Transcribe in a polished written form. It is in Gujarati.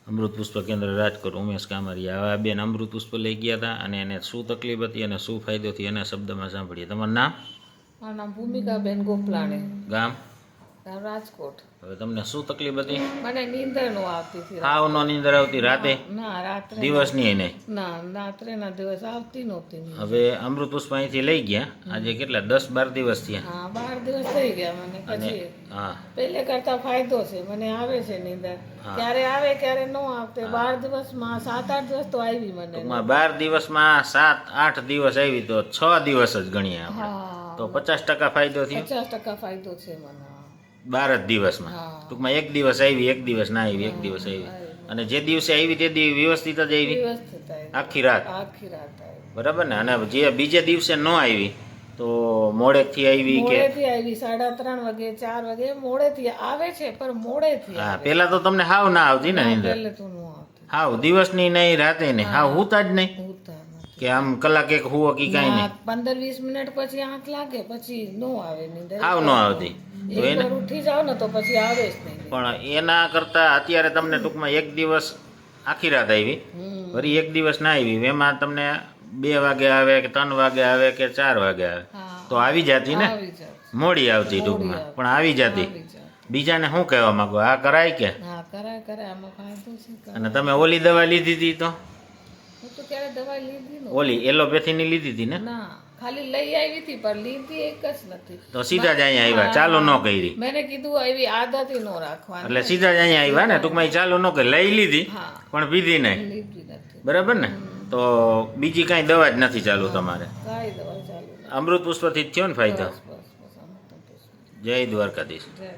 અમૃત પુષ્પ કેન્દ્ર રાજકોટ ઉમેશ કામરિયા. હવે આ બેન અમૃત પુષ્પ લઈ ગયા હતા અને એને શું તકલીફ હતી અને શું ફાયદો થયો એના શબ્દમાં સાંભળીએ. તમારું નામ? મારું નામ ભૂમિકાબેન ગોપલાણી, ગામ? ગામ રાજકોટ. હવે તમને શું તકલીફ હતી? મને નીંદર નો આવતી હતી. હાવ નો નીંદર આવતી રાતે? ના, રાત્રે દિવસની નહીં? ના, રાત્રેના દિવસ આવતી નહોતી. હવે અમૃત પુષ્પ અહીંથી લઈ ગયા આજે કેટલા 10-12 દિવસ થયા? હા, 12 દિવસ થઈ ગયા મને. પછી હા, પહેલે કરતા ફાયદો છે, મને આવે છે નીંદર. ક્યારે આવે ક્યારે ન આવતે. 12 દિવસમાં 7-8 દિવસ તો આવી મને. ટૂંકમાં 12 દિવસમાં 7-8 દિવસ આવી તો 6 દિવસ જ ગણીએ આપણે. હા, તો 50% ફાયદો થયો. 50% ફાયદો છે મને 12 જ દિવસમાં. હા. ટૂંકમાં એક દિવસ આવી, એક દિવસ ના આવી, એક દિવસ આવી. અને જે દિવસે આવી તે દિવસ વ્યવસ્થિત જ આવી વ્યવસ્થિત આવી. આખી રાત? આખી રાત આવી. બરાબર ને? અને જે બીજે દિવસે ન આવી તો મોડેથી આવી કે? મોડેથી આવી, 3:30 વાગે 4 વાગે મોડેથી આવે છે, પણ મોડેથી. હા, પેલા તો તમને હાવ ના આવતી ને નીંદર? પહેલે તો ન આવતી. હાવ દિવસની નહીં, રાતે નહીં, હાવ હુતા જ નહીં ઉતા નથી. કે આમ કલાક એક હુવો કે કાંઈ નહીં? 15-20 મિનિટ પછી આંખ લાગે, પછી નો આવે નીંદર. હાવ ન આવતી. તો એને એકવાર ઉઠી જાવ ને તો પછી આવે જ નહીં. પણ એના કરતા અત્યારે તમને ટૂંકમાં એક દિવસ આખી રાત આવી, વળી એક દિવસ ના આવી, એમાં તમને 2 વાગે આવે કે 3 વાગે આવે કે 4 વાગે આવે હા, તો આવી જતી ને? આવી જાય. મોડી આવતી ટૂંકમાં, પણ આવી જતી. આવી જાય. બીજાને શું કહેવા માંગો? આ કરાય કે? હા, કરાય આમાં ફાયદો છે. અને તમે ઓલી દવા લીધી હતી તો? હું તો ક્યારે દવા લીધી નો. ઓલી એલોપેથીની લીધી હતી ને? ના, ખાલી લઈ આવી હતી, પણ લીધી એક જ નથી. તો સીધા જ અહીંયા આવ્યા, ચાલુ ન કરી? મેને કીધું એવી આદત નો રાખવાની. એટલે સીધા જ અહીંયા આવ્યા ને? ટૂંકમાં ચાલુ ન કરી, લઈ લીધી હા, પણ પીધી નહીં. લીધી નથી. બરાબર ને? તો બીજી કાંઈ દવા જ નથી ચાલુ તમારે? કાંઈ દવા ચાલુ નથી. અમૃત પુષ્પથી જ થયો ને ફાયદો? બસ, આમ તો જય દ્વારકાધીશ. જય